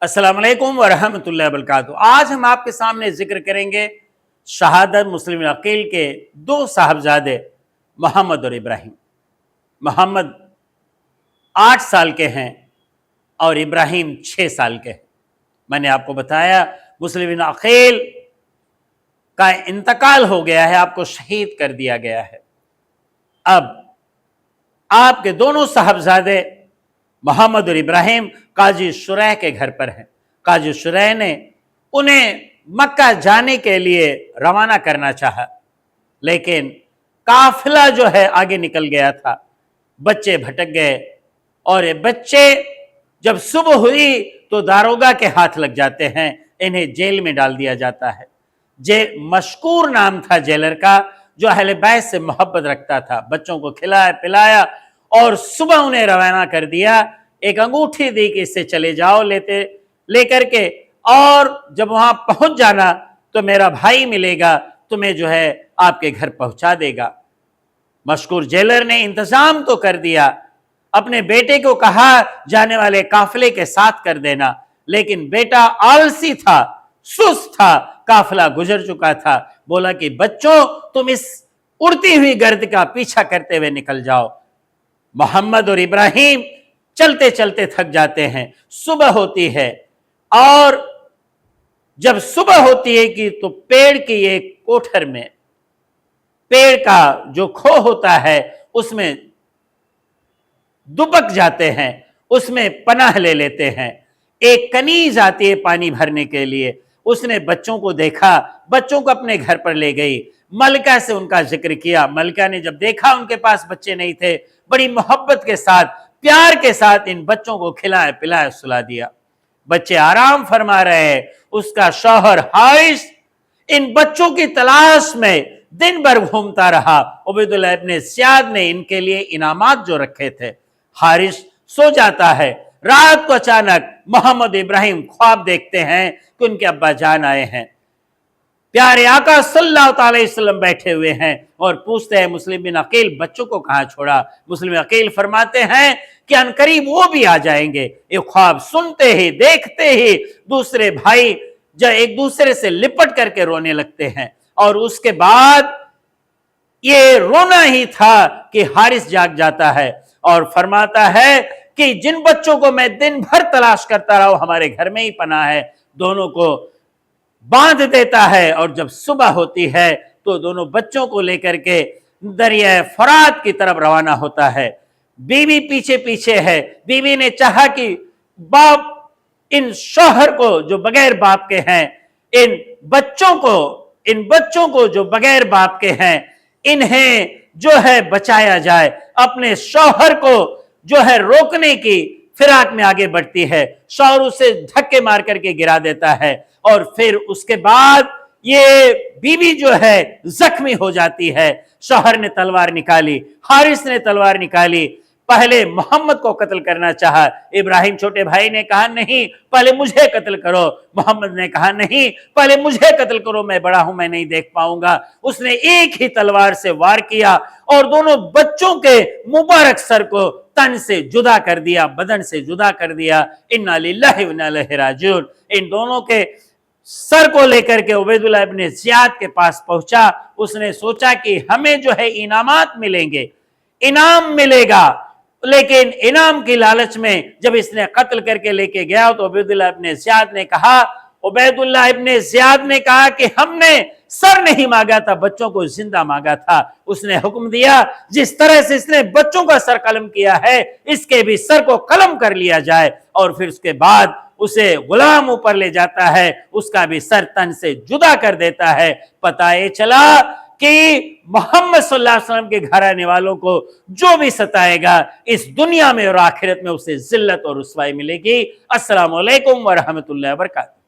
अस्सलाम वालेकुम वरहमतुल्लाहि वबरकातुहू। आज हम आपके सामने जिक्र करेंगे शहादत मुस्लिम बिन अकील के दो साहबजादे मोहम्मद और इब्राहिम। मोहम्मद 8 साल के हैं और इब्राहिम 6 साल के हैं। मैंने आपको बताया मुस्लिम बिन अकील का इंतकाल हो गया है, आपको शहीद कर दिया गया है। अब आपके दोनों साहबजादे मोहम्मद और इब्राहिम काजी शुरैह के घर पर हैं। काजी शुरैह ने उन्हें मक्का जाने के लिए रवाना करना चाहा, लेकिन काफिला जो है आगे निकल गया था, बच्चे भटक गए और ये बच्चे जब सुबह हुई तो दारोगा के हाथ लग जाते हैं, इन्हें जेल में डाल दिया जाता है। मशकूर नाम था जेलर का, जो अहले बैत से मोहब्बत रखता था। बच्चों को खिलाया पिलाया और सुबह उन्हें रवाना कर दिया। एक अंगूठी दी कि इससे चले जाओ लेकर के, और जब वहां पहुंच जाना तो मेरा भाई मिलेगा, तुम्हें जो है आपके घर पहुंचा देगा। मशकूर जेलर ने इंतजाम तो कर दिया, अपने बेटे को कहा जाने वाले काफिले के साथ कर देना, लेकिन बेटा आलसी था, सुस्त था, काफिला गुजर चुका था। बोला कि बच्चों तुम इस उड़ती हुई गर्द का पीछा करते हुए निकल जाओ। मोहम्मद और इब्राहिम चलते चलते थक जाते हैं। सुबह होती है और जब सुबह होती है कि तो पेड़ की एक कोठर में, पेड़ का जो खो होता है उसमें दुबक जाते हैं, उसमें पनाह ले लेते हैं। एक कनीज आती है पानी भरने के लिए, उसने बच्चों को देखा, बच्चों को अपने घर पर ले गई। मलका से उनका जिक्र किया। मलका ने जब देखा उनके पास बच्चे नहीं थे, बड़ी मोहब्बत के साथ, प्यार के साथ इन बच्चों को खिलाया पिलाया सुला दिया। बच्चे आराम फरमा रहे हैं। उसका शौहर हारिस इन बच्चों की तलाश में दिन भर घूमता रहा। उबैदुल्लाह इब्ने ज़ियाद ने इनके लिए इनामात जो रखे थे। हारिस सो जाता है। रात को अचानक मोहम्मद इब्राहिम ख्वाब देखते हैं कि उनके अब्बा जान आए हैं। प्यारे आका सल्लल्लाहु अलैहि वसल्लम बैठे हुए हैं और पूछते हैं मुस्लिम बिन अकील बच्चों को कहां छोड़ा। मुस्लिम अकील फरमाते हैं कि अनकरीब वो भी आ जाएंगे। ये ख्वाब सुनते ही देखते ही दूसरे भाई जो एक दूसरे से लिपट करके रोने लगते हैं, और उसके बाद ये रोना ही था कि हारिस जाग जाता है और फरमाता है कि जिन बच्चों को मैं दिन भर तलाश करता रहा हमारे घर में ही पनाह है, दोनों को बांध देता है। और जब सुबह होती है तो दोनों बच्चों को लेकर के दरिया फरात की तरफ रवाना होता है। बीवी पीछे पीछे है। बीवी ने चाहा कि बाप इन शौहर को जो बगैर बाप के हैं, इन बच्चों को जो बगैर बाप के हैं, इन्हें जो है बचाया जाए। अपने शौहर को जो है रोकने की फिराक में आगे बढ़ती है। शौहर उसे धक्के मार करके गिरा देता है और फिर उसके बाद ये बीवी जो है जख्मी हो जाती है। शौहर ने तलवार निकाली, हारिस ने तलवार निकाली, पहले मोहम्मद को कत्ल करना चाहा। इब्राहिम छोटे भाई ने कहा नहीं, पहले मुझे कत्ल करो। मोहम्मद ने कहा नहीं, पहले मुझे कत्ल करो, मैं बड़ा हूं, मैं नहीं देख पाऊंगा। उसने एक ही तलवार से वार किया और दोनों बच्चों के मुबारक सर को तन से जुदा कर दिया, बदन से जुदा कर दिया। इन्ना लिल्लाहि व इन्ना इलैहि राजिऊन। इन दोनों के सर को लेकर के उबैदुल्लाह इब्ने ज़ियाद के पास पहुंचा। उसने सोचा कि हमें जो है इनामात मिलेंगे, इनाम मिलेगा, लेकिन इनाम की लालच में जब इसने कत्ल करके लेके गया तो उबैदुल्लाह इब्ने ज़ियाद ने कहा कि हमने सर नहीं मांगा था, बच्चों को जिंदा मांगा था। उसने हुक्म दिया जिस तरह से इसने बच्चों का सर कलम किया है, इसके भी सर को कलम कर लिया जाए। और फिर उसके बाद उसे गुलाम ऊपर ले जाता है, उसका भी सर तन से जुदा कर देता है। पता ये चला कि मोहम्मद सल्लल्लाहु अलैहि वसल्लम के घर आने वालों को जो भी सताएगा इस दुनिया में और आखिरत में उसे जिल्लत और रुसवाई मिलेगी। अस्सलामु अलैकुम व रहमतुल्लाहि व बरकातहू।